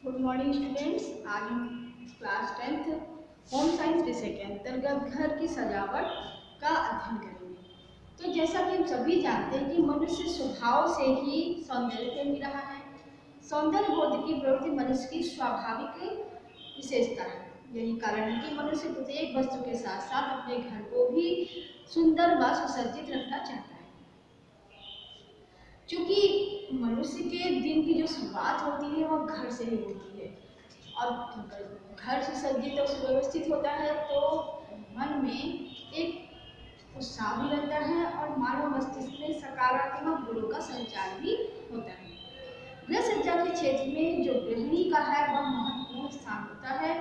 Good morning students. आज हम class 10th home science विषय के अंतर्गत घर की सजावट का अध्ययन करेंगे। तो जैसा कि हम सभी जानते हैं कि मनुष्य स्वभाव से ही सौंदर्य प्रेमी रहा है। सौंदर्य बोध की प्रवृत्ति मनुष्य की स्वाभाविक विशेषता है। यही कारण है कि मनुष्य प्रत्येक वस्तु के साथ साथ अपने घर को भी सुंदर व सुसज्जित रखना चाहता है। क्योंकि मनुष्य के दिन की जो शुरुआत होती है वह घर से ही होती है, और घर सुसज्जित और सुव्यवस्थित होता है तो मन में एक उत्साह भी रहता है और मानव मस्तिष्क में सकारात्मक गुणों का संचार भी होता है। गृह सज्जा के क्षेत्र में जो गृहिणी का है वह महत्वपूर्ण स्थान होता है।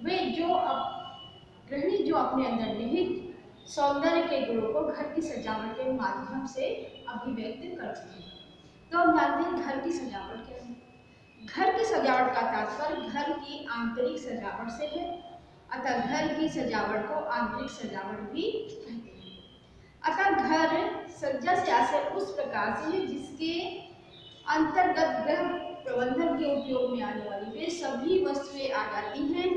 गृहिणी जो अपने अंदर निहित सौंदर्य के गुणों को घर की सजावट के माध्यम से अभिव्यक्त करती है। तो हम जानते हैं घर की सजावट क्या है। घर की सजावट का तात्पर्य घर की आंतरिक सजावट से है, अतः घर की सजावट को आंतरिक सजावट भी कहते हैं। अतः घर सज्जा से आशय उस प्रकार से है जिसके अंतर्गत गृह प्रबंधन के उपयोग में आने वाली वे सभी वस्तुएं आ जाती हैं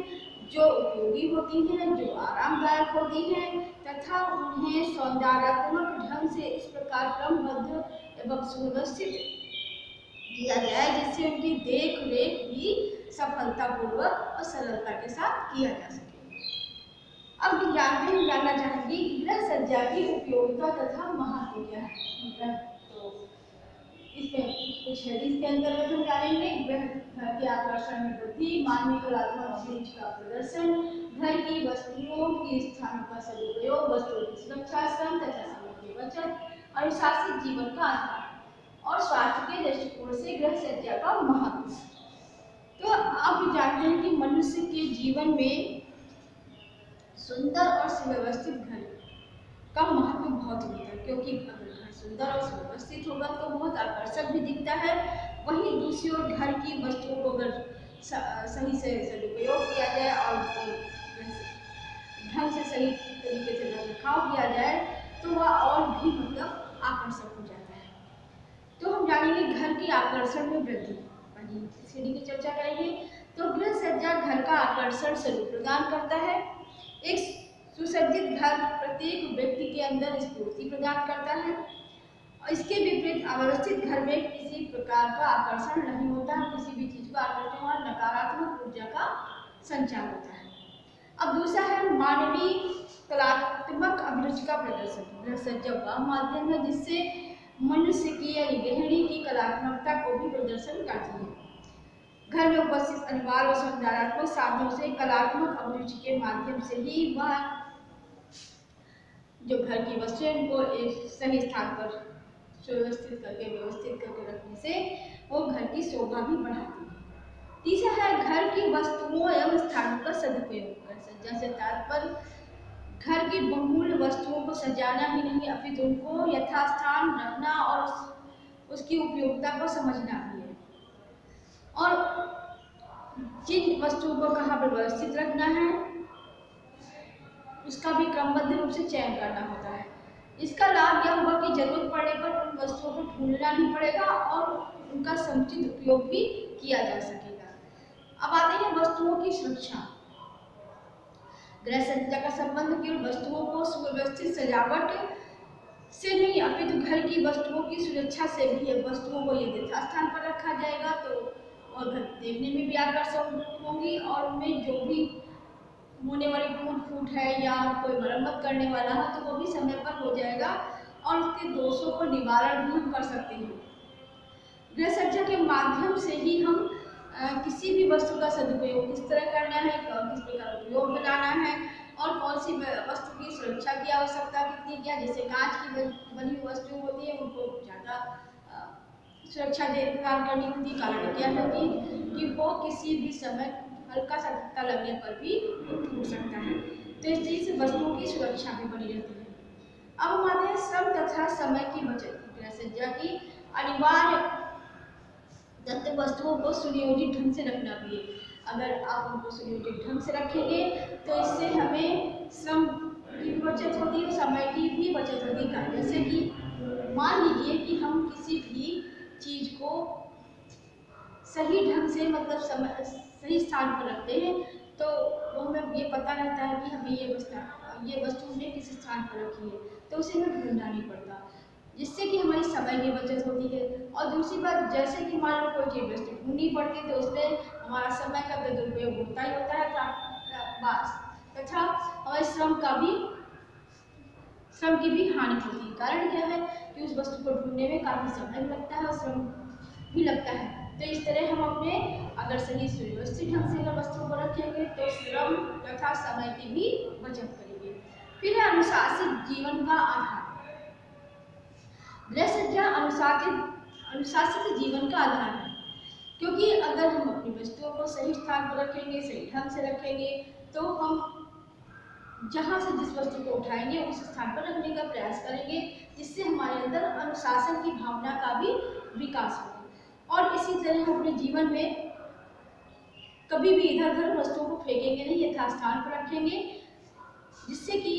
जो उपयोगी होती हैं, जो आरामदायक होती हैं तथा उन्हें सौंदर्यात्मक ढंग से इस प्रकार क्रमबद्ध एवं सुव्यवस्थित किया जाए जिससे उनकी देख रेख भी सफलतापूर्वक और सरलता के साथ किया जा सके। अब जानना चाहेंगे गृह सज्जा की उपयोगिता तथा महत्व क्या है। तो इसमें कुछ है जिसके अंतर्गत हम जानेंगे घर के आकर्षण में वृद्धि, मानवीय कलात्मक अभिरुचि का प्रदर्शन, घर की वस्तुओं की स्थानों का सदुपयोग, वस्तुओं की सुरक्षा, श्रम तथा समय की बचत, अनुशासित जीवन का आधार और स्वास्थ्य के दृष्टिकोण से गृह सज्जा का महत्व। तो आप जानते हैं कि मनुष्य के जीवन में सुंदर और सुव्यवस्थित घर का महत्व बहुत होता है, क्योंकि अगर घर सुंदर और सुव्यवस्थित होगा तो बहुत आकर्षक भी दिखता है। वहीं दूसरी ओर घर की वस्तुओं को अगर सही से सदुपयोग किया जाए और ढंग से सही तरीके से रखरखाव किया जाए तो वह और भी आकर्षक हो जाता है। तो हम जानेंगे घर की आकर्षण में वृद्धि, सीढ़ी की चर्चा करेंगे। तो गृह सज्जा घर का आकर्षण स्वरूप प्रदान करता है। एक सुसज्जित घर प्रत्येक व्यक्ति के अंदर स्फूर्ति प्रदान करता है और इसके विपरीत अव्यवस्थित घर में किसी प्रकार का आकर्षण नहीं होता है, किसी भी चीज को आकर्षण और नकारात्मक ऊर्जा का संचार होता है। अब दूसरा है मानवीय कलात्मक अभिरुचि का प्रदर्शन। गृह सज्जा वह माध्यम है जिससे मनुष्य की या गृहिणी की कलात्मकता को भी प्रदर्शन करती है। घर में उपस्थित अनिवार्य और सौंदर्यात्मक साधनों से कलात्मक अभिरुचि के माध्यम से ही वह जो घर की वस्तुएं को एक सही स्थान पर सुव्यवस्थित करके व्यवस्थित करके रखने से वो घर की शोभा भी बढ़ाती है। तीसरा है घर की वस्तुओं एवं स्थानों का सदुपयोग। घर सज्जा से तात्पर्य घर की बहुमूल्य वस्तुओं को सजाना ही नहीं अपितु उनको यथास्थान रखना और उसकी उपयोगिता को समझना भी है, और जिन वस्तुओं को कहाँ पर व्यवस्थित रखना है उसका भी क्रमबद्ध रूप से चयन करना होता है। इसका लाभ यह होगा कि जरूरत पड़ने पर उन वस्तुओं को ढूंढना नहीं पड़ेगा और उनका समुचित उपयोग भी किया जा सकेगा। अब आते हैं वस्तुओं की सुरक्षा। गृह सज्जा का संबंध केवल वस्तुओं को सुव्यवस्थित सजावट से नहीं अपितु घर की वस्तुओं की सुरक्षा से भी है। वस्तुओं को यदि यथास्थान पर रखा जाएगा तो और घर देखने में भी आकर्षक होंगी और उनमें जो भी होने वाली टूट फूट है या कोई मरम्मत करने वाला है तो वो भी समय पर हो जाएगा और उसके दोषों को निवारण भी हम कर सकते हैं। गृह सज्जा के माध्यम से ही हम किसी भी वस्तु का सदुपयोग किस तरह करना है, किस प्रकार उपयोग बनाना है और कौन सी वस्तु की सुरक्षा की आवश्यकता कितनी क्या। जैसे कांच की बनी हुई वस्तु होती है उनको ज़्यादा सुरक्षा प्रदान करनी होती है। कारण क्या है कि वो किसी भी समय हल्का सा धक्का लगने पर भी टूट सकता है, तो इस चीज से वस्तुओं की सुरक्षा भी बनी रहती है। अब हम आते हैं श्रम तथा समय की बचत। गृह सज्जा की अनिवार्य तत्व वस्तुओं को सुनियोजित ढंग से रखना भी है। अगर आप उनको सुनियोजित ढंग से रखेंगे तो इससे हमें श्रम की बचत होती है, समय की भी बचत होती है। जैसे कि मान लीजिए कि हम किसी भी चीज को सही ढंग से मतलब समय सही स्थान पर रखते हैं तो वो हमें ये पता रहता है कि हमें ये वस्तु हमने किस स्थान पर रखी है, तो उसे हमें ढूंढना नहीं पड़ता, जिससे कि हमारी समय की बचत होती है। और दूसरी बात, जैसे कि मान लो कोई चीज़ वस्तु ढूंढनी पड़ती है तो उसमें हमारा समय का दुरुपयोग होता ही होता है तथा हमारे श्रम की भी हानि होती है। कारण क्या है कि उस वस्तु को ढूंढने में काफ़ी समय लगता है और श्रम भी लगता है। तो इस तरह हम अपने अगर सही सुव्यवस्थित ढंग से अगर वस्तु को रखेंगे तो श्रम तथा समय की भी बचत करेंगे। फिर है अनुशासित जीवन का आधार। गृहसज्जा अनुशासित जीवन का आधार है, क्योंकि अगर हम अपनी वस्तुओं को सही स्थान पर रखेंगे, सही ढंग से रखेंगे, तो हम जहाँ से जिस वस्तु को उठाएंगे उस स्थान पर रखने का प्रयास करेंगे, जिससे हमारे अंदर अनुशासन की भावना का भी विकास होगा। और इसी तरह हम अपने जीवन में कभी भी इधर उधर वस्तुओं को फेंकेंगे नहीं, यथास्थान पर रखेंगे, जिससे कि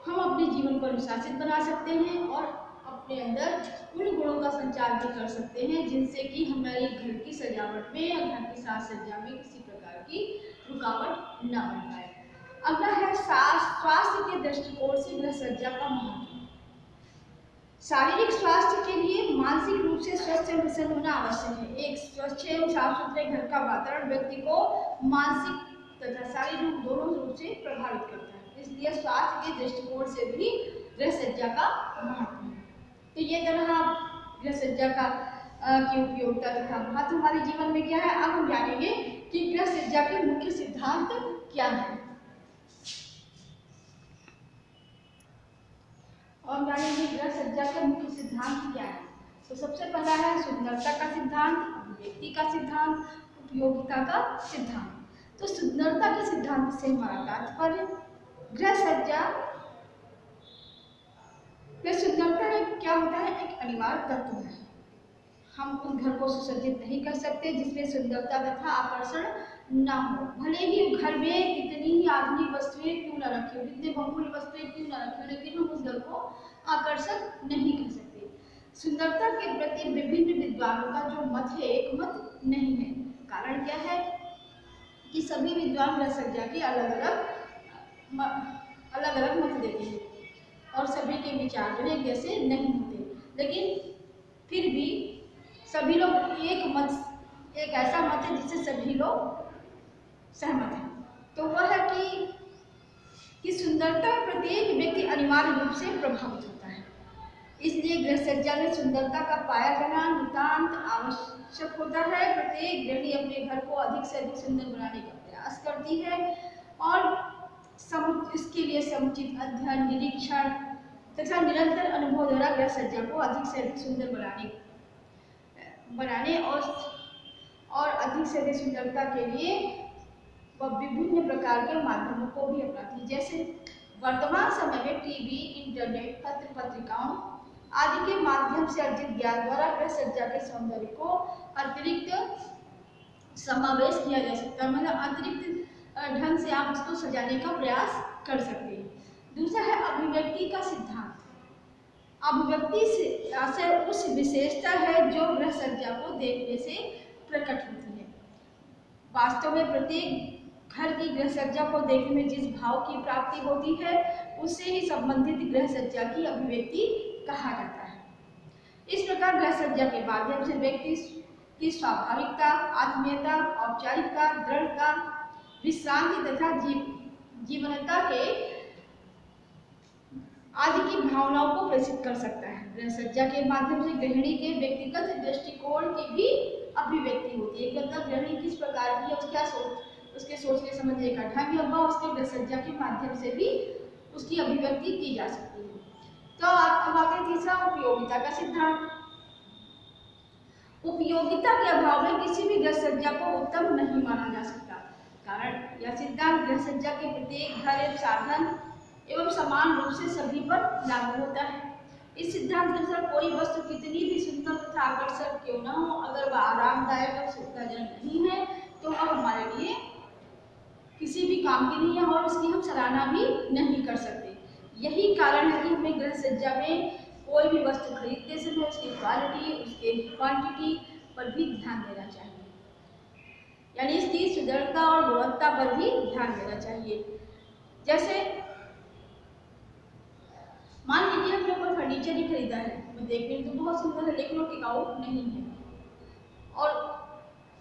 हम अपने जीवन को अनुशासित बना सकते हैं और अपने अंदर उन गुणों का संचार भी कर सकते हैं जिनसे कि हमारी घर की सजावट में या घर की साज सज्जा में किसी प्रकार की रुकावट न बन पाए। अगला है स्वास्थ्य के दृष्टिकोण से गृह सज्जा का महत्व। शारीरिक स्वास्थ्य के लिए मानसिक रूप से स्वस्थ एवं प्रसन्न होना आवश्यक है। एक स्वच्छ एवं साफ सुथरे घर का वातावरण व्यक्ति को मानसिक तथा शारीरिक दोनों रूप से प्रभावित करता है, इसलिए स्वास्थ्य के दृष्टिकोण से भी गृह सज्जा का महत्व है। तो ये तरह गृह सज्जा का की उपयोगिता तथा महत्व हमारे जीवन में क्या है। अब हम जानेंगे कि गृह सज्जा के मुख्य सिद्धांत क्या है और जानेंगे गृह सज्जा के मुख्य सिद्धांत क्या है। तो सबसे पहला है सुंदरता का सिद्धांत, अभिव्यक्ति का सिद्धांत, उपयोगिता का सिद्धांत। तो सुंदरता के सिद्धांत से हमारा तात्पर्य गृह सज्जा में सुंदरता क्या होता है, एक अनिवार्य तत्व है। हम उस घर को सुसज्जित नहीं कर सकते जिसमें सुंदरता तथा आकर्षण ना हो, भले ही घर में कितनी ही आधुनिक वस्तुएं क्यों न रखी हो, कितने बहुमूल्य वस्तुएं क्यों न रखी हो, लेकिन हम उस घर को आकर्षक नहीं कर सकते। सुंदरता के प्रति विभिन्न विद्वानों का जो मत है एक मत नहीं है। कारण क्या है कि सभी विद्वान गृह सज्जा के अलग अलग मत देते हैं और सभी के विचार जो है जैसे नहीं होते, लेकिन फिर भी सभी लोग एक ऐसा मत है जिससे सभी लोग सहमत हैं। तो वह है कि सुंदरता प्रत्येक व्यक्ति अनिवार्य रूप से प्रभावित होता है, इसलिए गृह सज्जा में सुंदरता का पाया जाना नितांत आवश्यक होता है। प्रत्येक गृहिणी अपने घर को अधिक से अधिक सुंदर बनाने का प्रयास करती है और इसके लिए समुचित अध्ययन, निरीक्षण तथा निरंतर अनुभव द्वारा गृह सज्जा को अधिक से अधिक सुंदर बनाने और अधिक से अधिक सुंदरता के लिए वह विभिन्न प्रकार के माध्यमों को भी अपनाती है। जैसे वर्तमान समय में टीवी, इंटरनेट, पत्र पत्रिकाओं आदि के माध्यम से अर्जित ज्ञान द्वारा गृह सज्जा के सौंदर्य को अतिरिक्त समावेश किया जा सकता है, मतलब अतिरिक्त ढंग से आप इसको सजाने का प्रयास कर सकते हैं। दूसरा है अभिव्यक्ति का सिद्धांत। अभिव्यक्ति से उस विशेषता है जो गृह सज्जा को देखने से प्रकट होती है। वास्तव में प्रत्येक घर की गृह सज्जा को देखने में जिस भाव की प्राप्ति होती है उससे ही संबंधित गृह सज्जा की अभिव्यक्ति कहा जाता है। इस प्रकार गृह सज्जा के माध्यम से व्यक्ति की स्वाभाविकता, आत्मीयता, औपचारिकता, दृढ़ता, विश्रांति तथा जीवनता के आदि की भावनाओं को प्रेषित कर सकता है। गृह सज्जा के माध्यम से गृहिणी के व्यक्तिगत दृष्टिकोण की भी अभिव्यक्ति होती है, मतलब गृहिणी किस प्रकार की है, उसके सोचने समझने का ढंग है, वह उसके गृह सज्जा के माध्यम से भी उसकी अभिव्यक्ति की जा सकती है। तो अब आगे तीसरा उपयोगिता का सिद्धांत। उपयोगिता के अभाव में किसी भी गृह सज्जा को उत्तम नहीं माना जा सकता। कारण यह सिद्धांत गृह सज्जा के प्रत्येक घर एवं साधन एवं समान रूप से सभी पर लागू होता है। इस सिद्धांत के अनुसार कोई वस्तु कितनी भी सुंदर तथा आकर्षक क्यों न हो, अगर वह आरामदायक और सुविधाजनक नहीं है तो वह हमारे लिए किसी भी काम की नहीं है और उसकी हम सराहना भी नहीं कर सकते। यही कारण है कि हमें गृह सज्जा में कोई भी वस्तु खरीदते समय उसकी क्वालिटी, उसके क्वांटिटी पर भी ध्यान देना चाहिए, यानी इसकी सुंदरता और गुणवत्ता पर भी ध्यान देना चाहिए। जैसे मान लीजिए हमने कोई फर्नीचर ही खरीदा है, वो देखने में तो बहुत सुंदर है लेकिन वो टिकाऊ नहीं है और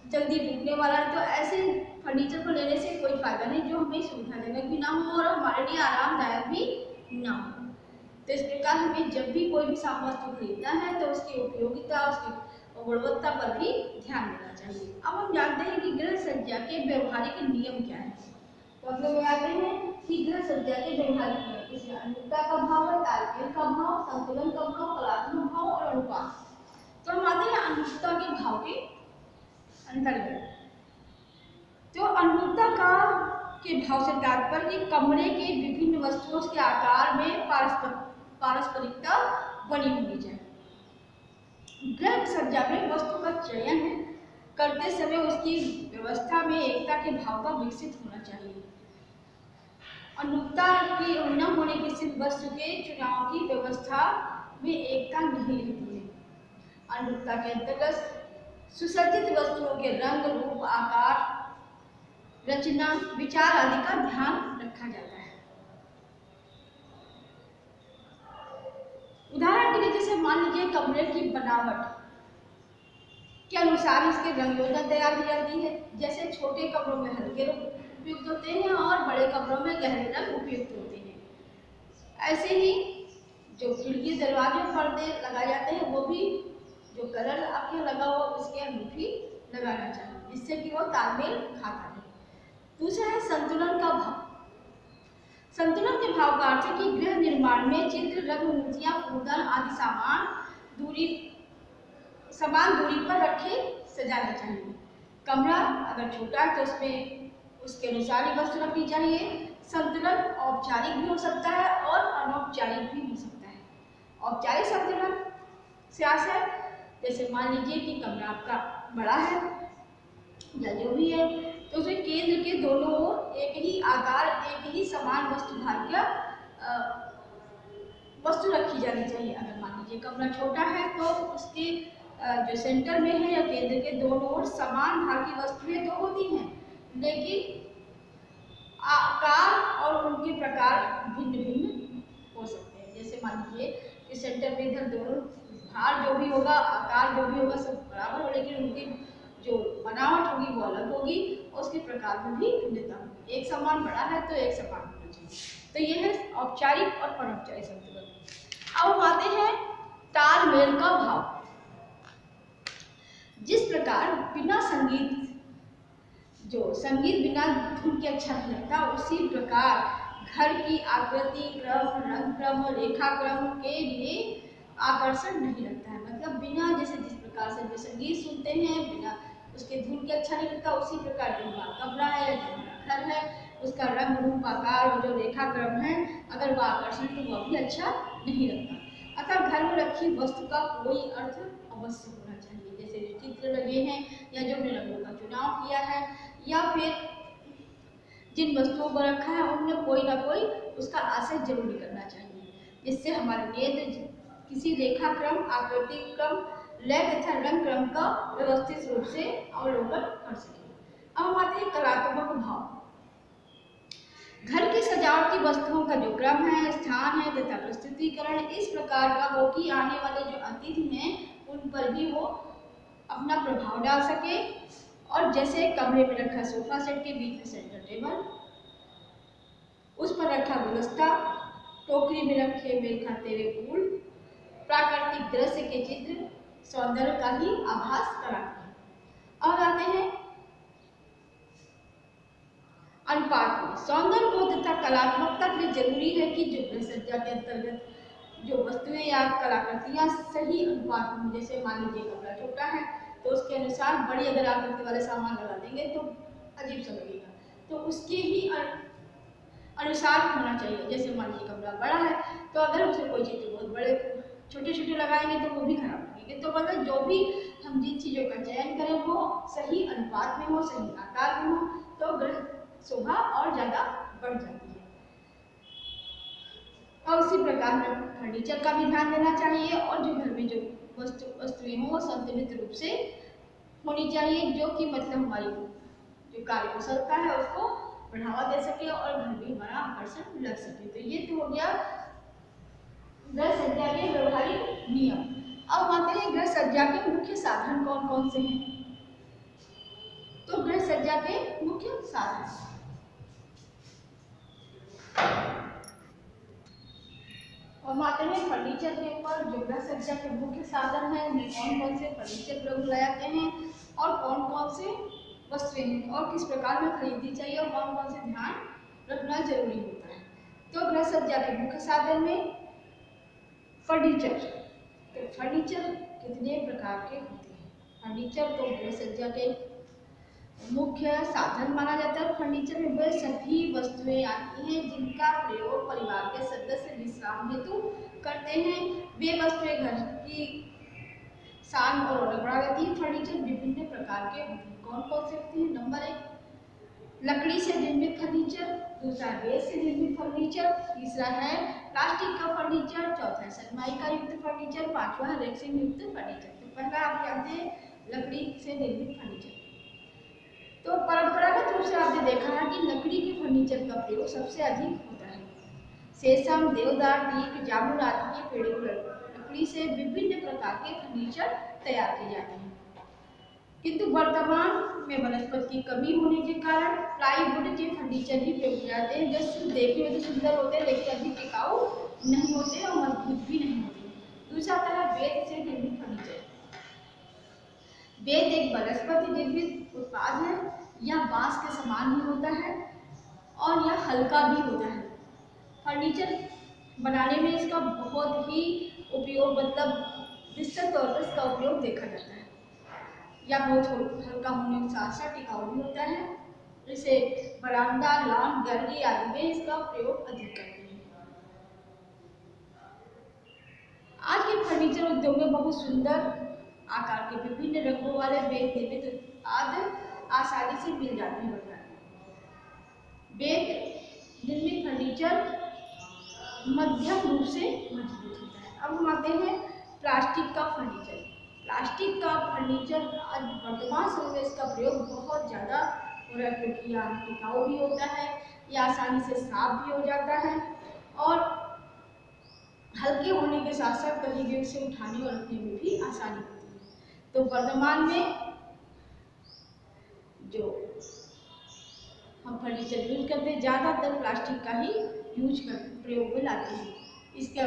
जल्दी टूटने वाला है, तो ऐसे फर्नीचर को लेने से कोई फायदा नहीं जो हमें सुविधाजनक भी ना हो और हमारे लिए आरामदायक भी ना हो। तो इस प्रकार हमें जब भी कोई भी वस्तु खरीदना है तो उसकी उपयोगिता, उसकी गुणवत्ता पर भी ध्यान देना चाहिए। अब हम जानते हैं कि गृह सज्जा के व्यवहारिक नियम क्या है। तो हम लोग जानते हैं कि गृह सज्जा के व्यवहारिक नियम, इसमें अनुरूपता का भाव है, तालमेल का भाव, संतुलन का भाव, कलात्मक भाव और अनुपात। तो हम आते हैं अनुरूपता के भाव के अंतर्गत। तो अनुरूपता का के भाव से तात्पर्य कि कमरे के विभिन्न वस्तुओं के आकार में पारस्परिकता बनी होनी चाहिए। गृह सज्जा में वस्तु का चयन करते समय उसकी व्यवस्था में एकता के भाव का विकसित होना चाहिए। अनुरूपता की न होने की स्थिति वस्तु के चुनाव की व्यवस्था में एकता नहीं रहती है। अनुरूपता के अंतर्गत सुसज्जित वस्तुओं के रंग, रूप, आकार, रचना, विचार आदि का ध्यान रखा जाता है। उदाहरण के लिए जैसे मान लीजिए कमरे की बनावट के अनुसार इसके रंग योजना तैयार की जाती है। जैसे छोटे कमरों में हल्के रंग उपयुक्त होते हैं और बड़े कमरों में गहरे रंग उपयुक्त होते हैं। ऐसे ही जो खिड़की, दरवाजे, पर्दे लगाए जाते हैं वो भी जो कलर आपके लगा हुआ उसके अनुरूप ही लगाना चाहिए, जिससे कि वो तालमेल खाता है। दूसरा है संतुलन का भाव। संतुलन के भाव का अर्थ है कि गृह निर्माण में चित्र, रंग, मूर्तियां, फूलदान आदि समान दूरी पर रखे सजाने चाहिए। कमरा अगर छोटा है तो उसमें उसके अनुसार ही वस्तु रखनी चाहिए। संतुलन औपचारिक भी हो सकता है और अनौपचारिक भी हो सकता है। औपचारिक संतुलन से आशय जैसे मान लीजिए कि कमरा आपका बड़ा है या जो भी है, तो उसमें केंद्र के दोनों ओर एक ही आकार, एक ही समान वस्तु भाग्य वस्तु रखी जानी चाहिए। अगर मान लीजिए कमरा छोटा है तो उसके जो सेंटर में है या केंद्र के दोनों ओर समान भाग की वस्तुएं तो होती हैं, लेकिन आकार और उनके प्रकार भिन्न भिन्न हो सकते हैं। जैसे मान लीजिए कि सेंटर में इधर दोनों भार जो भी होगा, आकार जो भी होगा सब बराबर हो, लेकिन उनकी जो बनावट होगी वो अलग होगी और उसके प्रकार में भी भिन्नता होगी। एक समान बड़ा है तो एक समान होना चाहिए। तो ये है औपचारिक और अनौपचारिक संतुलन। अब हम आते हैं तालमेल का भाव। जिस प्रकार बिना संगीत बिना धुन के अच्छा नहीं लगता, उसी प्रकार घर की आकृति क्रम, रंग क्रम और रेखा क्रम के लिए आकर्षण नहीं लगता है। मतलब बिना जिस प्रकार से जो संगीत सुनते हैं बिना उसके धुन के अच्छा नहीं लगता, उसी प्रकार जो हमारा कमरा है या जो हमारा घर है उसका रंग, रूप, आकार और जो रेखा क्रम है अगर वह आकर्षण तो वह भी अच्छा नहीं लगता। अतः घर में रखी वस्तु का कोई अर्थ अवश्य होना चाहिए। जैसे जो चित्र लगे हैं या जो रंगों का चुनाव किया है या फिर जिन वस्तुओं को रखा है उनमें कोई ना कोई उसका आशय जरूर निकलना चाहिए, जिससे हमारे नेत्र किसी रेखा क्रम, आकृति क्रम, लय तथा रंग क्रम का व्यवस्थित रूप से अवलोकन कर सके। अब हम आते हैं कलात्मक भाव। घर की सजावट की वस्तुओं का जो क्रम है, स्थान है तथा प्रस्तुतिकरण इस प्रकार का हो कि आने वाले जो अतिथि हैं उन पर भी वो अपना प्रभाव डाल सके। और जैसे कमरे में रखा सोफा सेट के बीच में सेंटर टेबल, उस पर रखा गुलदस्ता, टोकरी में रखे मेल खाते हुए फूल, प्राकृतिक दृश्य के चित्र सौंदर्य का ही आभास कराते हैं। और आते हैं अनुपात में। सौंदर्य को तथा कलात्मकता के लिए जरूरी है कि जो गृह सज्जा के अंतर्गत जो वस्तुएं या कलाकृतियां सही अनुपात में, जैसे मान लीजिए कमरा छोटा है तो उसके अनुसार बड़ी अगर आकृति वाले सामान लगा देंगे तो अजीब सा लगेगा, तो उसके ही अनुसार होना चाहिए। जैसे मान लीजिए कमरा बड़ा है तो अगर उसमें कोई चित्र बहुत बड़े छोटे छोटे लगाएंगे तो वो भी खराब लगेंगे। तो मतलब जो भी हम जिन चीज़ों का चयन करें वो सही अनुपात में हो, सही आकार में हो, तो गृह शोभा और ज़्यादा बढ़ जाती है। और उसी प्रकार में फर्नीचर का भी ध्यान देना चाहिए और जो घर में जो वस्तुएं हों वो संतुलित रूप से होनी चाहिए, जो कि मतलब हमारी जो कार्यकुशलता है उसको बढ़ावा दे सके और घर भी हमारा आकर्षण लग सके। तो ये तो हो गया गृह सज्जा के व्यवहारिक नियम। अब आते हैं गृह सज्जा के मुख्य साधन कौन कौन से हैं। तो गृह सज्जा के मुख्य साधन, और आते हैं फर्नीचर के ऊपर। जो गृह सज्जा के मुख्य साधन है उनमें कौन कौन से फर्नीचर प्रयोग लाए जाते हैं और कौन कौन से वस्तुएं हैं और किस प्रकार में खरीदनी चाहिए और कौन कौन से ध्यान रखना जरूरी होता है। तो गृह सज्जा के मुख्य साधन में फर्नीचर। तो फर्नीचर कितने प्रकार के होते हैं। फर्नीचर तो गृह सज्जा के मुख्य साधन माना जाता है। फर्नीचर में वे सभी वस्तुएं आती हैं जिनका प्रयोग परिवार के सदस्य विश्राम हेतु करते हैं। वे वस्तुएं घर की शान और रौनक बढ़ा देती है। फर्नीचर विभिन्न प्रकार के होते हैं। कौन कौन से होते हैं। नंबर 1 लकड़ी से निर्मित फर्नीचर, दूसरा रेत से निर्मित फर्नीचर, तीसरा है प्लास्टिक का फर्नीचर, चौथा है सनमाइका युक्त फर्नीचर, पांचवा है रेक्सिन युक्त फर्नीचर। तो पहला आप जानते हैं लकड़ी से निर्मित फर्नीचर। तो परंपरागत रूप से आपने देखा है कि लकड़ी के फर्नीचर का प्रयोग सबसे अधिक होता है। शीशम, देवदार, टीक, जामुन आदि के पेड़ों की लकड़ी से विभिन्न प्रकार के फर्नीचर तैयार किए जाते हैं। किंतु वर्तमान में वनस्पति की कमी होने के कारण प्लाईवुड के फर्नीचर ही प्रयोग किए जाते हैं, जो सिर्फ देखने में तो सुंदर होते हैं लेकिन अधिक टिकाऊ नहीं होते और मजबूत भी नहीं होते। दूसरा आता है बेत से निर्मित फर्नीचर। बेत एक वनस्पति निर्मित उत्पाद है। यह बांस के समान ही होता है और यह हल्का भी होता है। फर्नीचर बनाने में इसका बहुत ही उपयोग मतलब विस्तृत तौर पर इसका उपयोग देखा जाता है। यह बहुत हल्का होने के साथ साथ टिकाऊ भी होता है। जैसे बरामदा, लॉन, गैलरी आदि में इसका प्रयोग अधिक करते हैं। आज के फर्नीचर उद्योग में बहुत सुंदर आकार के विभिन्न रंगों वाले बेत निर्मित उत्पाद आसानी से मिल जाते हैं। बेत निर्मित फर्नीचर मध्यम रूप से मजबूत होता है। अब हम आते हैं प्लास्टिक का फर्नीचर। प्लास्टिक का फर्नीचर आज वर्तमान समय में इसका प्रयोग बहुत ज़्यादा हो रहा है क्योंकि यह टिकाऊ भी होता है, यह आसानी से साफ भी हो जाता है और हल्के होने के साथ साथ कहीं भी उसे उठाने और रखने में भी आसानी होती है। तो वर्तमान में जो हम फर्नीचर यूज करते हैं ज़्यादातर प्लास्टिक का ही प्रयोग में लाते हैं। इसका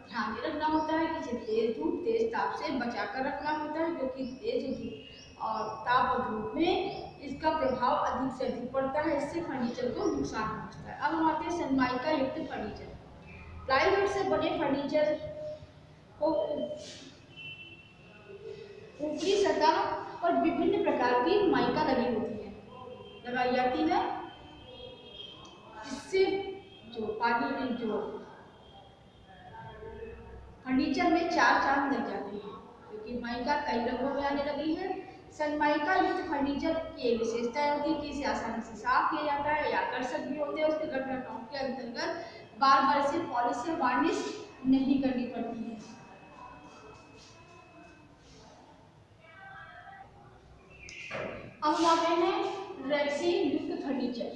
ध्यान ये रखना होता है कि इसे तेज धूप तेज ताप से बचा कर रखना होता है, क्योंकि तेज धूप और ताप और धूप में इसका प्रभाव अधिक से अधिक पड़ता है, इससे फर्नीचर को नुकसान पहुंचता है। अब हम आते हैं सनमाइका युक्त फर्नीचर। प्लाईवुड से बने फर्नीचर को ऊपरी सतह पर विभिन्न प्रकार की माइका लगी होती है, लगाई जाती है। इससे जो पानी में जो फर्नीचर में चार चांद लग जाते हैं, क्योंकि माइका कई रंगों में आने लगी है। सनमाइका युक्त फर्नीचर की एक विशेषता होती है कि इसे आसानी से साफ किया जाता है या आकर्षक भी होते हैं। उसके रखरखाव के अंतर्गत बार बार इसे पॉलिश या वार्निश नहीं करनी पड़ती है। अब आते हैं रेक्सीन युक्त फर्नीचर।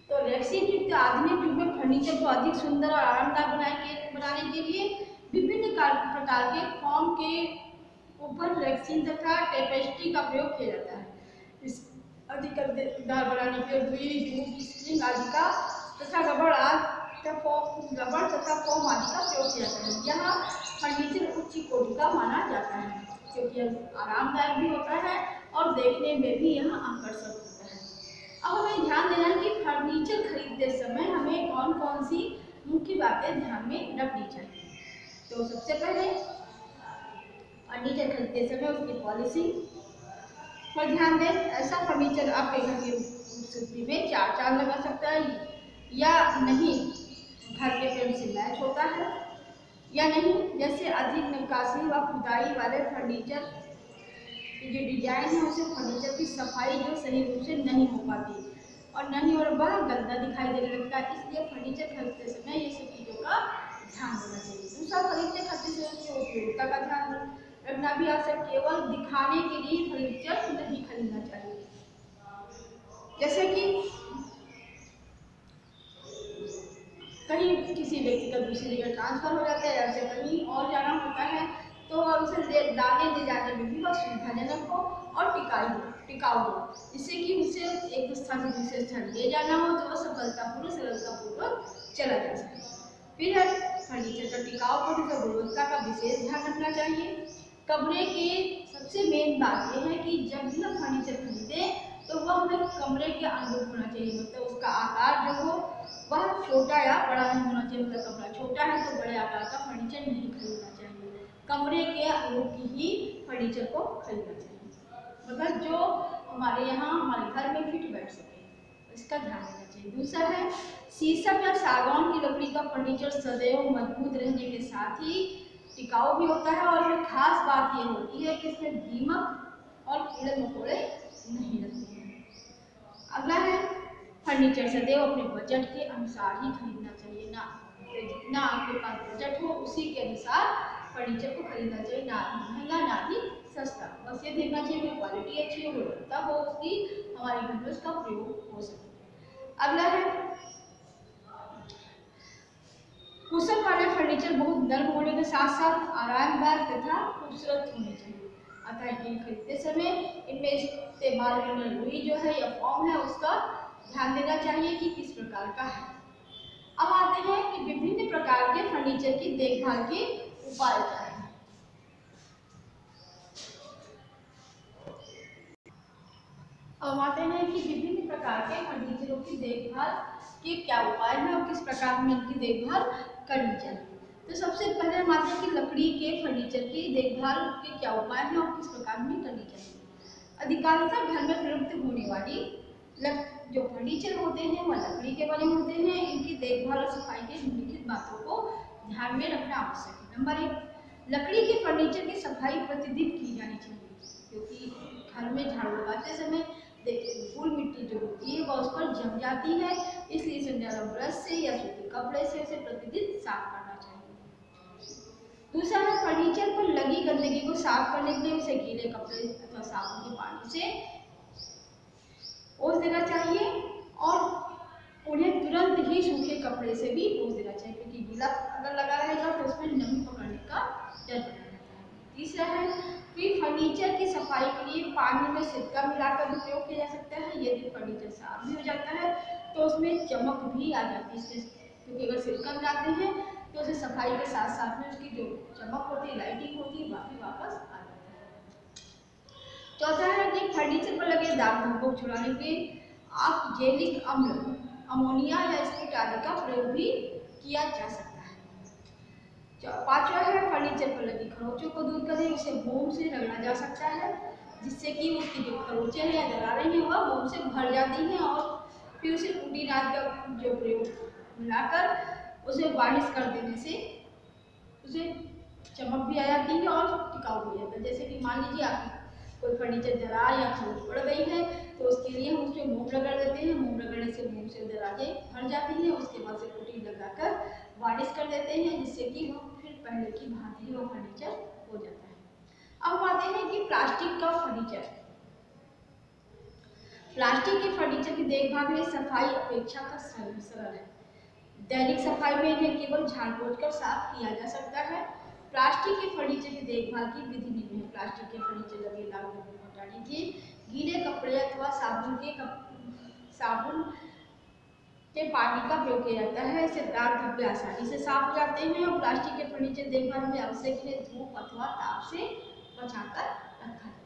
तो रेक्सीन युक्त आधुनिक युग में फर्नीचर को अधिक सुंदर और आरामदायक बनाने के लिए विभिन्न प्रकार के फॉर्म के ऊपर रेक्सीन तथा टेपेस्ट्री का प्रयोग किया जाता है। इस अधिकदार बनाने के लिए रुई, जूट, स्प्रिंग आदि का तथा रबड़ तथा फोम आदि का प्रयोग किया जाता है। यहाँ फर्नीचर उच्च कोटि का माना जाता है क्योंकि आरामदायक भी होता है और देखने में भी यह आकर्षक होता है। अब हमें ध्यान देना है कि फर्नीचर खरीदते समय हमें कौन कौन सी मुख्य बातें ध्यान में रखनी चाहिए। तो सबसे पहले फर्नीचर खरीदते समय उसकी पॉलिशिंग पर ध्यान दें। ऐसा फर्नीचर आपके घर की खूबसूरती में चार चांद लगा सकता है या नहीं, घर के फ्रेम से मैच होता है या नहीं। जैसे अधिक नक्काशी व खुदाई वाले फर्नीचर की जो डिजाइन है उसे फर्नीचर की सफाई जो सही रूप से नहीं हो पाती और नहीं और वह गंदा दिखाई देने लगता है। इसलिए फर्नीचर खरीदते समय ये सब चीज़ों का ध्यान देना चाहिए। दूसरा, फर्नीचर खरीदते समय उसकी उपयोगिता का ध्यान रखना भी आवश्यक। केवल दिखाने के लिए फर्नीचर नहीं खरीदना चाहिए। जैसे कि कहीं किसी व्यक्ति का दूसरी जगह ट्रांसफर हो जाता है या उसे कहीं और जाना होता है तो उसे लाने ले जाने में भी वह सुविधाजनक हो और टिकाऊ हो, जिससे कि उसे एक स्थान से दूसरे स्थान ले जाना हो तो वह सरलतापूर्वक चला जा सके। फिर है फर्नीचर का टिकाऊपन तथा गुणवत्ता का विशेष ध्यान रखना चाहिए। कमरे के सबसे मेन बात यह है कि जब भी हम फर्नीचर खरीदें तो वह हमें कमरे के अनुरूप होना चाहिए, मतलब उसका आकार जो हो वह छोटा या बड़ा नहीं होना चाहिए। मतलब कमरा छोटा है तो बड़े आकार का फर्नीचर नहीं खरीदना चाहिए, कमरे के अनुरूप ही फर्नीचर को खरीदना चाहिए, मतलब जो हमारे यहाँ हमारे घर में फिट बैठ सके, इसका ध्यान देना चाहिए। दूसरा है शीशम या सागौन की लकड़ी का फर्नीचर सदैव मजबूत रहने के साथ ही टिकाऊ भी होता है और इसमें खास बात ये होती है कि इसमें दीमक और कीड़े मकोड़े नहीं लगते हैं। अगला है फर्नीचर सदैव अपने बजट के अनुसार ही खरीदना चाहिए, ना जितना आपके पास बजट हो उसी के अनुसार फर्नीचर को खरीदना चाहिए, ना महंगा ना ही सस्ता। बस ये देखना चाहिए कि क्वालिटी अच्छी हो, गुणवत्ता हो उसकी, हमारे घर में उसका प्रयोग हो सके। अगला है कुशन वाले फर्नीचर बहुत नर्म होने के साथ साथ आरामदायक तथा खूबसूरत होने चाहिए, अतः इन्हें खरीदते समय इनमें इस्तेमाल होने रुई जो है या फॉर्म है उसका ध्यान देना चाहिए कि किस प्रकार का है। अब आते हैं कि विभिन्न प्रकार के फर्नीचर की देखभाल के उपाय क्या हैं। अब आते हैं कि विभिन्न प्रकार के फर्नीचरों की देखभाल के क्या उपाय हैं और किस प्रकार में इनकी देखभाल करनी चाहिए। तो सबसे पहले हम आते हैं कि लकड़ी के फर्नीचर की देखभाल के क्या उपाय हैं और किस प्रकार में करनी चाहिए। अधिकांशतः घर में प्रयुक्त होने वाली जो फर्नीचर होते हैं वह लकड़ी के बने होते हैं। इनकी देखभाल और सफाई के निम्नलिखित बातों को ध्यान में रखना आवश्यक है। नंबर 1, लकड़ी के फर्नीचर की सफाई प्रतिदिन की जानी चाहिए, क्योंकि घर में झाड़ू लगाते समय देखिए धूल मिट्टी जो होती है वह उस पर जम जाती है, इसलिए इसे ब्रश से या सूखे कपड़े से उसे प्रतिदिन साफ करना चाहिए। दूसरा है फर्नीचर पर लगी गंदगी को साफ करने के लिए उसे गीले कपड़े अथवा साबुन के पानी से पोंछ देना चाहिए और उन्हें तुरंत ही सूखे कपड़े से भी पोंछ देना चाहिए, क्योंकि गीला अगर लगा रहेगा तो उसमें नमी पकड़ने का डर बना रहता है। तीसरा है कि फर्नीचर की सफाई के लिए पानी में सिरका मिलाकर उपयोग किया जा सकता है। यदि फर्नीचर साफ भी हो जाता है तो उसमें चमक भी आ जाती है, क्योंकि अगर सिरका मिलाते हैं तो उसे सफाई के साथ साथ में उसकी जो चमक होती है, लाइटिंग होती है, वह भी वापस आ जाती है। चौथा है कि फर्नीचर पर लगे दाग धब्बों को छुड़ाने के ऑक्जेलिक अम्ल, अमोनिया या स्पिरिट आदि का प्रयोग भी किया जा सकता है। पांचवा है फर्नीचर पर लगी खरोंचों को दूर करें, उसे मोम से रगड़ा जा सकता है, जिससे कि उसकी जो खरोंचे हैं या दरारें हैं वह मोम से भर जाती हैं और फिर उसे पुटीन आदि का जो प्रयोग मिलाकर उसे वार्निश कर देने से उसे चमक भी आ जाती है और टिकाऊ भी हो जाता है। जैसे कि मान लीजिए आपकी कोई फर्नीचर दरार या खरोंच पड़ गई है तो उसके लिए हम उसमें मोम रगड़ देते हैं, मोम रगड़ने से मोम से दरारें भर जाती हैं, उसके बाद से पुटीन लगाकर वार्निश कर देते हैं, जिससे कि वह फिर पहले की भांति वह फर्नीचर हो जाता है। अब आते हैं कि प्लास्टिक का फर्नीचर। प्लास्टिक के फर्नीचर की देखभाल में सफाई अपेक्षाकृत सरल है। दैनिक सफाई में इन्हें केवल झाड़ पोंछ कर साफ किया जा सकता है। प्लास्टिक के फर्नीचर की देखभाल की विधि निम्न है। प्लास्टिक के फर्नीचर लगे दाग धब्बों को हटाने के गीले कपड़े अथवा साबुन के पानी का प्रयोग किया जाता है, इससे दाग धब्बे आसानी से साफ हो जाते हैं। और प्लास्टिक के फर्नीचर देखभाल में आवश्यक है धूप अथवा ताप से बचाकर रखा जाए।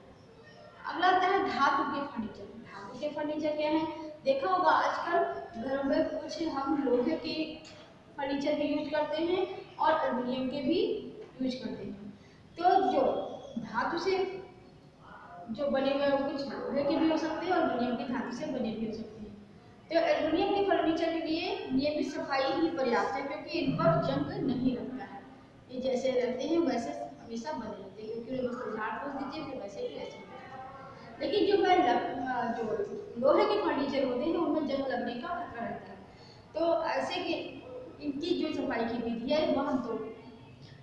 अगला आता है धातु के फर्नीचर। धातु के फर्नीचर क्या है? देखा होगा आजकल घरों में कुछ हम लोहे के फर्नीचर भी यूज करते हैं और एल्युमिनियम के भी यूज करते हैं। तो जो धातु से जो बने हुए कुछ लोहे के भी हो सकते हैं और एल्युमिनियम की धातु से बने भी हो सकते हैं। तो एल्युमिनियम के फर्नीचर के लिए नियमित सफाई ही पर्याप्त है, क्योंकि इन पर जंग नहीं लगता है। ये जैसे रहते हैं वैसे हमेशा बने रहते हैं, क्योंकि बस झाड़ पोंछ दीजिए फिर वैसे ही वैसे। लेकिन जो लोहे के फर्नीचर होते हैं उनमें जंग लगने का खतरा रहता है। तो ऐसे के इनकी जो सफाई की विधि है वह हम तो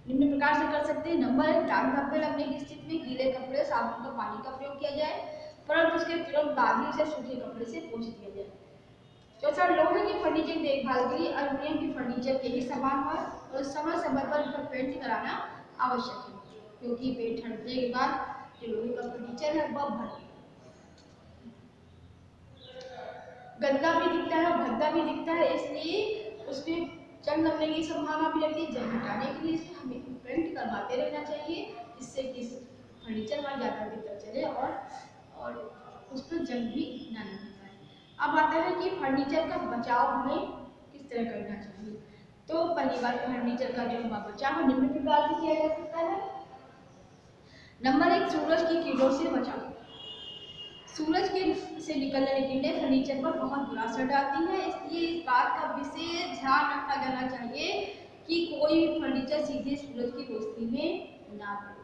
निम्न प्रकार से कर सकते हैं। नंबर 1, दाग धब्बे लगने की स्थिति में गीले कपड़े साबुन का पानी का प्रयोग किया जाए, परंतु उसके तुरंत बाद ही उसे सूखे कपड़े से पोंछ दिया जाए। चौथा, लोहे के फर्नीचर की देखभाल के लिए एल्युमिनियम के फर्नीचर के ही समान हो और समय समय पर उन पर पेंट कराना आवश्यक है, क्योंकि पेंट हटने के बाद जो लोहे का फर्नीचर है वह गंदा भी दिखता है, भद्दा भी दिखता है, इसलिए उसमें जंग लगने की संभावना भी रहती है। जंग हटाने के लिए हमें पेंट करवाते रहना चाहिए, जिससे कि फर्नीचर वहाँ ज़्यादा दिन तक चले और उस पर जंग भी ना लग पाए। अब आता है कि फर्नीचर का बचाव हमें किस तरह करना चाहिए। तो पहली बार फर्नीचर का जो बचाव निम्न प्रकार से किया जा सकता है। नंबर 1, सूरज की किरणों से बचाव। सूरज के से निकलने वाली किरणें फर्नीचर पर बहुत बुरा असर डालती हैं, इसलिए इस बात का विशेष ध्यान रखा जाना चाहिए कि कोई भी फर्नीचर सीधे सूरज की रोशनी में ना पड़े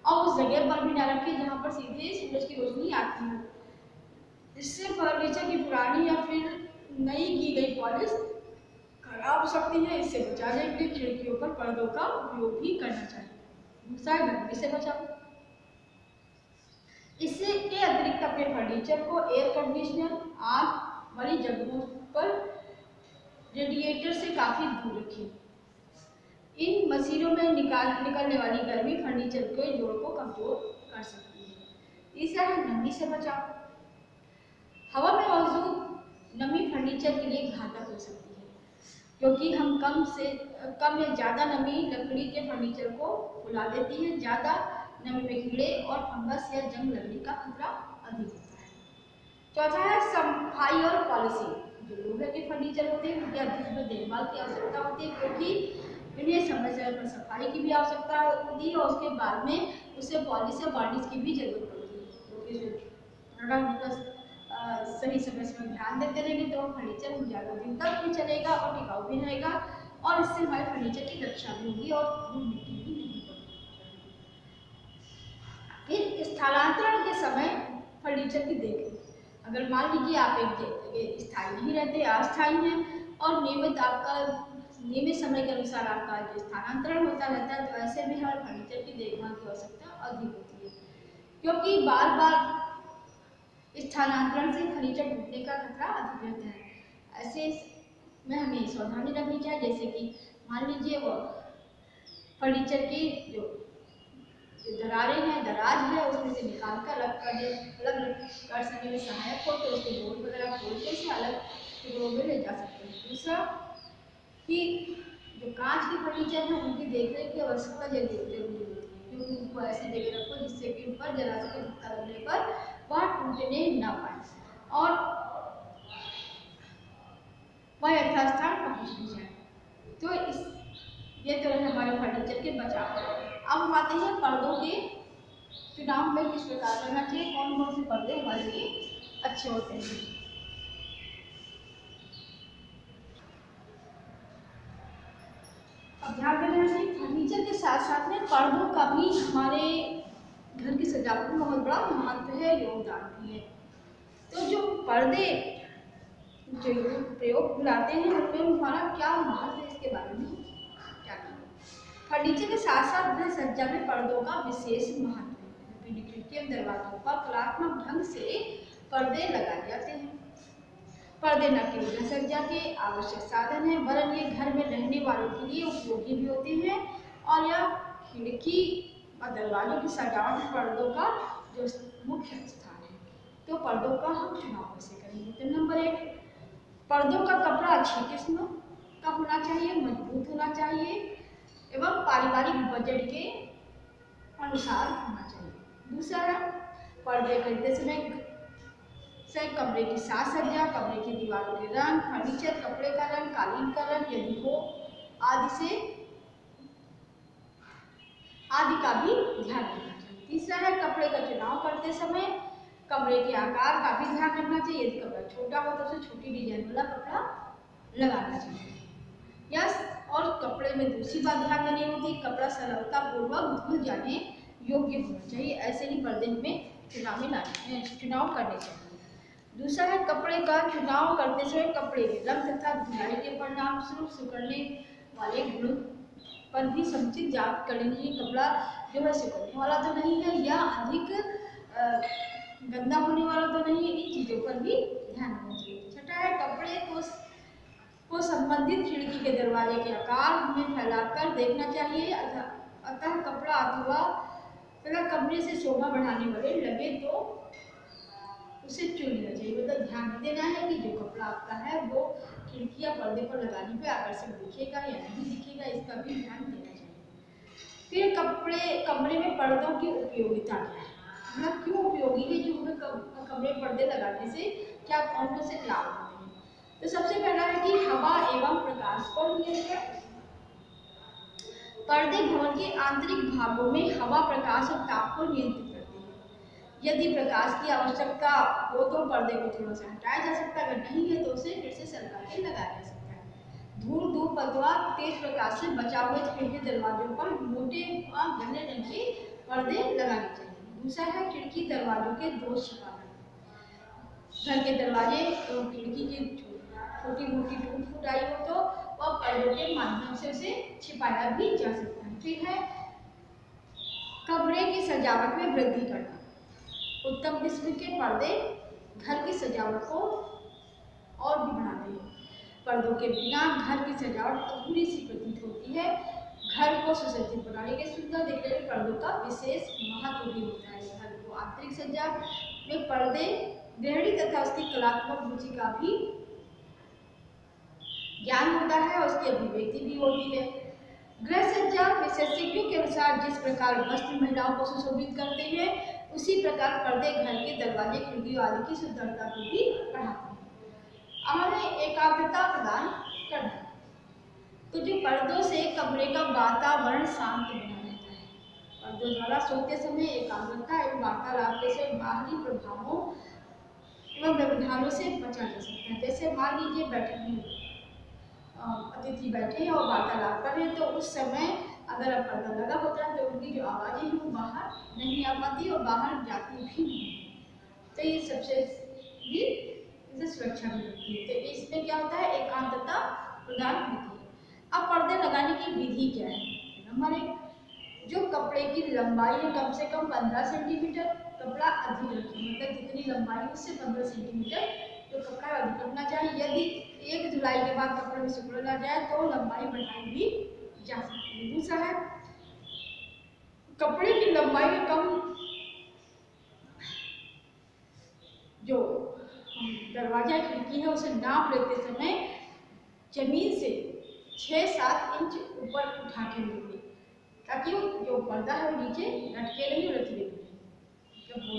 और उस जगह पर भी ना रखें जहां पर सीधे सूरज की रोशनी आती हो। इससे फर्नीचर की पुरानी या फिर नई की गई पॉलिश खराब हो सकती है। इससे बचाने के लिए खिड़कियों पर पर्दों का उपयोग भी करना चाहिए। दूसरा, गर्मी से बचाओ। इससे के अतिरिक्त अपने फर्नीचर को एयर कंडीशनर, आग वाली जगहों पर रेडिएटर से काफी दूर रखें। इन मशीनों में निकलने वाली गर्मी फर्नीचर के जोड़ को कमजोर कर सकती है। तीसरा है, नमी से बचाव। हवा में मौजूद नमी फर्नीचर के लिए घातक हो सकती है, क्योंकि हम कम या ज़्यादा नमी लकड़ी के फर्नीचर को फुला देती है। ज़्यादा नमी में कीड़े और फंगस या जंग लगने का खतरा अधिक होता है। चौथा है, सफाई और पॉलिशिंग। जो लोहे के फर्नीचर होते हैं उनकी अधिक देखभाल की आवश्यकता होती है, क्योंकि इन्हें समय समय पर सफाई की भी आवश्यकता होती है और उसके बाद में उसे पॉलिश या वार्निश की भी जरूरत पड़ती है, क्योंकि सही समय से ध्यान देते रहेंगे तो फर्नीचर ज़्यादा दिन तक भी चलेगा और टिकाऊ भी रहेगा और इससे हमारे फर्नीचर की रक्षा भी होगी और धूल मिट्टी भी नहीं पड़ेगी। फिर स्थलांतरण के समय फर्नीचर की देखरेख। अगर मान लीजिए आप एक जगह स्थायी नहीं रहते, अस्थायी हैं और नियमित समय के अनुसार आपका जो स्थानांतरण होता रहता है, तो ऐसे में हमारे फर्नीचर की देखभाल की आवश्यकता अधिक होती है, क्योंकि बार बार स्थानांतरण से फर्नीचर टूटने का खतरा अधिक रहता है। ऐसे में हमें सावधानी रखनी चाहिए, जैसे कि मान लीजिए वो फर्नीचर की जो दरारें हैं, दराज है, उसमें से निकाल कर अलग कर सकने में सहायक हो तो उसके बोर्ड वगैरह खोल के उसे अलग टुकड़ों में ले जा सकते हैं। दूसरा कि जो कांच के फर्नीचर है उनकी देखरेख की आवश्यकता जरूरी होती है, क्योंकि उनको ऐसे जगह रखो जिससे कि उन पर जरा सा धक्का लगने पर वह टूटने न पाए और वह यथास्थान पहुँच भी जाए। तो ये तरह हमारे फर्नीचर के बचाव। अब हम आते हैं पर्दों के चुनाव में किस प्रकार करना चाहिए, कौन कौन से पर्दे हमारे लिए अच्छे होते हैं। अब ध्यान देना चाहिए, फर्नीचर के साथ साथ में पर्दों का भी हमारे घर की सजावट में बहुत बड़ा महत्व है, योगदान भी है। तो जो पर्दे जो प्रयोग बुलाते हैं उनमें हमारा क्या महत्व है, इसके बारे में क्या कहना। फर्नीचर के साथ साथ गृह सज्जा में पर्दों का विशेष महत्व है। खिड़की और दरवाजों पर कलात्मक ढंग से पर्दे लगाए जाते हैं। पर्दे न केवल गृह सज्जा के आवश्यक साधन हैं, वरन ये घर में रहने वालों के लिए उपयोगी भी होते हैं और यह खिड़की और दरवाजों की सजावट में पर्दों का जो मुख्य स्थान है। तो पर्दों का हम चुनाव कैसे करेंगे। तो नंबर 1, पर्दों का कपड़ा अच्छी किस्म का होना चाहिए, मजबूत होना चाहिए एवं पारिवारिक बजट के अनुसार होना चाहिए। दूसरा है, पर्दे खरीदते समय कमरे की साज सज्जा, कमरे की दीवारों के रंग, फर्नीचर, कपड़े का रंग, कालीन का रंग यदि हो आदि का भी ध्यान रखना चाहिए। तीसरा है, कपड़े का चुनाव करते समय कमरे के आकार का भी ध्यान रखना चाहिए। यदि कपड़ा छोटा हो तो उसे छोटी डिजाइन वाला कपड़ा लगाना चाहिए। यस, और कपड़े में दूसरी बात ध्यान देनी होती है, कपड़ा सरलता पूर्वक धुल जाने योग्य होना चाहिए। ऐसे ही पर्दे में चुनाव करने चाहिए। दूसरा है कपड़े का चुनाव करते समय कपड़े के रंग तथा धुलाई के परिणाम स्वरूप सिकुड़ने वाले गुण पर भी समुचित जांच करनी चाहिए। कपड़ा जो है सिकुड़ने वाला तो नहीं है या अधिक गंदा होने वाला तो नहीं है, इन चीजों पर भी ध्यान देना चाहिए। छठा है कपड़े को संबंधित खिड़की के दरवाजे के आकार में फैलाकर देखना चाहिए। अतः कपड़ा अथवा कमरे से शोभा बढ़ाने वाले लगे तो उसे चुन लेना चाहिए। मतलब ध्यान देना है कि जो कपड़ा आपका है वो खिड़की या पर्दे पर लगाने पे आकर्षक दिखेगा या नहीं दिखेगा, इसका भी ध्यान देना चाहिए। फिर कमरे में पर्दों की उपयोगिता क्या है, मतलब क्यों उपयोगी है जो हमें कमरे में पर्दे लगाने से क्या कौन से लाभ होते हैं। तो सबसे पहला है कि हवा एवं प्रकाश को नियंत्रण। पर्दे भवन के आंतरिक भागों में हवा, प्रकाश और ताप को नियंत्रित करते हैं। यदि प्रकाश की आवश्यकता हो तो पर्दे को थोड़ा सा हटाया जा सकता है, अगर नहीं है तो उसे फिर से सरका के लगाया जा सकता है। धूल, धूप अथवा तेज प्रकाश से बचाव हुए खिड़की दरवाजों पर मोटे व घने रंग के पर्दे लगाने चाहिए। दूसरा है खिड़की दरवाजों के दोष छिपाना। घर के दरवाजे और खिड़की की छोटी मोटी टूट फूट आई हो तो वह पर्दों के माध्यम से उसे छिपाया भी जा सकता है। फिर है कमरे की सजावट में वृद्धि करना। उत्तम किस्म के पर्दे घर की सजावट को और भी बढ़ाते हैं। पर्दों के बिना घर की सजावट अधूरी सी प्रतीत होती है। घर को सुसज्जित बनाने के सुंदर दिखने में पर्दों का विशेष महत्व भी होता है। घर को आंतरिक सज्जा में पर्दे गृहिणी तथा उसकी कलात्मक रुचि का भी ज्ञान होता है और उसकी अभिव्यक्ति भी होती है। गृह सज्जा विशेषज्ञों के अनुसार जिस प्रकार वस्त्र महिलाओं को सुशोभित करते हैं, उसी प्रकार पर्दे घर के दरवाजे, खिड़की आदि की सुंदरता को भी बढ़ाते हैं। हमें एकाग्रता प्रदान करना, तो जो पर्दों से कमरे का वातावरण शांत बना रहता है। पर्दों द्वारा सोते समय एकाग्रता एवं वार्तालाप जैसे बाहरी प्रभावों एवं व्यवधानों से बचा जा सकता है। जैसे मान लीजिए बैठक में अतिथि बैठे और वार्तालाप कर रहे हैं, तो उस समय अगर अब पर्दा लगा होता है तो उनकी जो आवाज़ें हैं वो बाहर नहीं आ पाती और बाहर जाती भी नहीं। तो ये सबसे भी इससे सुरक्षा मिलती है। तो इसमें क्या होता है, एकांतता प्रदान होती है। अब पर्दे लगाने की विधि क्या है। नंबर 1, जो कपड़े की लंबाई है कम से कम 15 सेंटीमीटर, कपड़ा अधिक रखें, मतलब जितनी लंबाई उससे 15 सेंटीमीटर जो कपड़ा अधिक रखना चाहिए। यदि एक धुलाई के बाद कपड़े में सिकुड़ ना जाए तो लंबाई बढ़ाई भी जा सकती है। दूसरा है कपड़े की लंबाई में कम जो दरवाजा खिड़की है उसे नाप लेते समय जमीन से 6-7 इंच ऊपर उठा के लेंगे, ताकि जो पर्दा है वो नीचे लटके नहीं, लटके नहीं, जब वो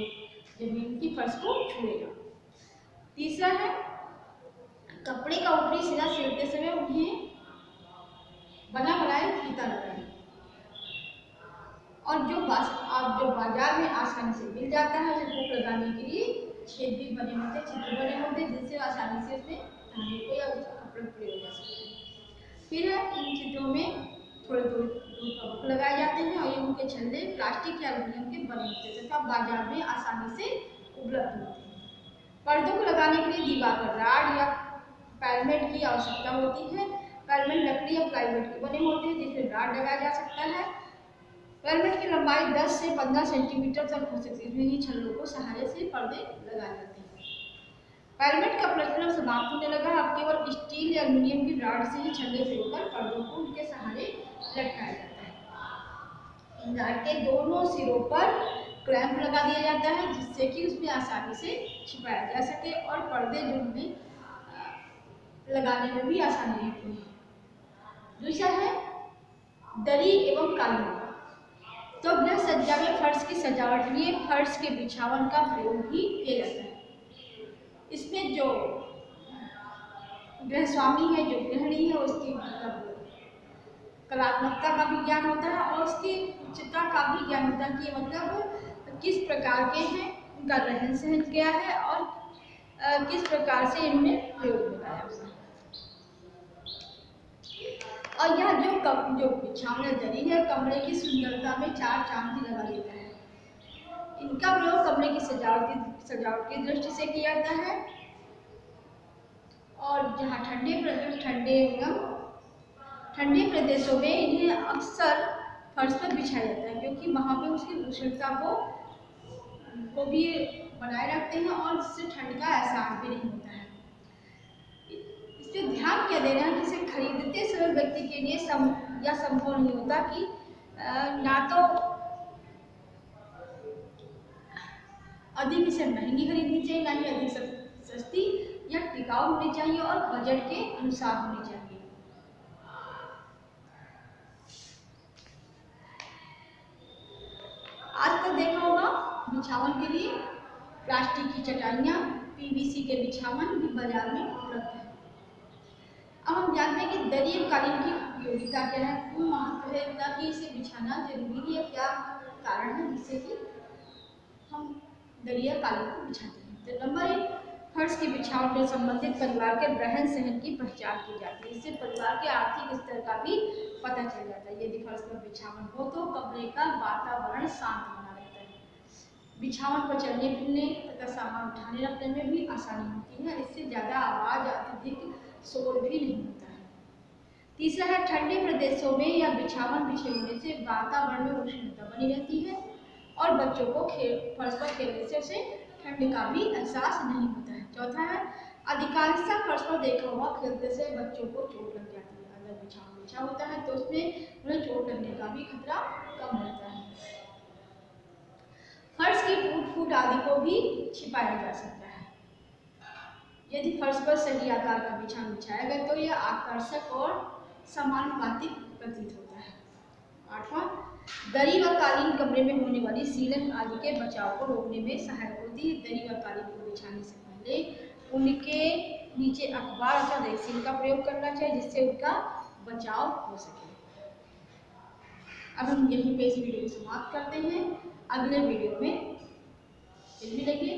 जमीन की फर्श को छुएगा। तीसरा है कपड़े का ऊपरी सिरा सिलते समय उन्हें बना बनाए फीता लगाएं, और जो बाजार में आसानी से मिल जाता है उसे हुक लगाने के लिए छेद भी बने होते हैं, छिद्र बने होते हैं, जिससे आसानी से उसमें धागे को या उसका कपड़े प्रयोग जा सकते हैं। फिर इन छिद्रों में थोड़े थोड़े दूर पर हुक लगाए जाते हैं और ये उनके छल्ले प्लास्टिक या एल्युमिनियम के बने होते हैं तथा बाजार में आसानी से उपलब्ध होते हैं। पर्दों को लगाने के लिए दीवार पर राड या पैलमेट की आवश्यकता होती है। पैलमेट लकड़ी या प्लाईवुड के बने होते हैं जिसमें राड लगाया जा सकता है। पैलमेट की लंबाई 10 से 15 सेंटीमीटर तक हो सकती है। इन्हीं छल्लों को सहारे से पर्दे लगाए जाते हैं। पैलमेट का प्रचलन समाप्त होने लगा, अब केवल स्टील या एल्युमिनियम की राड से ही छल्ले जोड़कर पर्दों को उनके सहारे लटकाया जाता है। इन राड के दोनों सिरों पर क्लैंप लगा दिया जाता है जिससे कि उसमें आसानी से छिपाया जा सके और पर्दे जो हमें लगाने में भी आसानी होती है। दूसरा है दरी एवं कालीन। तो गृह सज्जा में फर्श की सजावट के लिए फर्श के बिछावन का प्रयोग भी किया जाता है। इसमें जो गृह स्वामी है, जो गृहिणी है, उसकी मतलब कलात्मकता का भी ज्ञान होता है और उसकी उच्चता का भी ज्ञान होता है कि मतलब किस प्रकार के हैं, उनका रहन सहन क्या है और किस प्रकार से इन्होंने प्रयोग बताया हुआ है। और यह जो बिछावना दरी है कमरे की सुंदरता में 4 चांद लगा देता है। इनका प्रयोग कमरे की सजावट की दृष्टि से किया जाता है। और जहाँ ठंडे प्रदेशों में इन्हें अक्सर फर्श पर बिछाया जाता है, क्योंकि वहाँ पे उसकी उष्णता को भी बनाए रखते हैं और इससे ठंड का एहसास भी नहीं होता है। इस पे ध्यान क्या देना है कि इसे खरीदते समय व्यक्ति के लिए संभव नहीं होता कि ना तो अधिक इसे महंगी खरीदनी चाहिए, ना ही अधिक सस्ती या टिकाऊ होनी चाहिए, और बजट के अनुसार होनी चाहिए। आज तक देखा होगा बिछावन के लिए प्लास्टिक की चटाइयाँ, पीवीसी के बिछावन भी बाजार में उपलब्ध है। अब हम जानते हैं कि दरी और कालीन की उपयोगिता क्या है, क्यों महत्व है इनका, कि इसे बिछाना जरूरी है, क्या कारण है जिससे कि हम दरी या कालीन को बिछाते हैं। तो नंबर 1, फर्श के बिछावन से संबंधित परिवार के रहन सहन की पहचान की जाती है। इससे परिवार के आर्थिक स्तर का भी पता चल जाता है। यदि फर्श पर बिछावन हो तो कमरे का वातावरण शांत बना रहता है। बिछावन पर चलने फिरने तथा सामान उठाने रखने में भी आसानी होती है। इससे ज़्यादा आवाज़, अत्यधिक शोर भी नहीं होता है। तीसरा है, ठंडे प्रदेशों में या बिछावन बिछे होने से वातावरण में उष्णता बनी रहती है और बच्चों को फर्श पर खेलने से उसे ठंड का भी एहसास नहीं होता है। चौथा है, अधिकांशतः फर्श पर देखा होगा खेलने से बच्चों को चोट लग जाती है। अगर बिछावन बिछा होता है तो उसमें उन्हें चोट लगने का भी खतरा कम रहता है। फर्श की टूट-फूट आदि को भी छिपाया जा सकता है। यदि फर्श पर सही आकार का बिछावन बिछाया गया तो यह आकर्षक और समानुपातिक प्रतीत होता है। 8वां, दरी व कालीन कमरे में होने वाली सीलन आदि के बचाव को रोकने में सहायक होती है। दरी व कालीन को बिछाने से पहले उनके नीचे अखबार अथवा रेक्सीन का प्रयोग करना चाहिए, जिससे उनका बचाव हो सके। अब हम यहीं पे इस वीडियो को समाप्त करते हैं। अगले वीडियो में फिर मिलेंगे।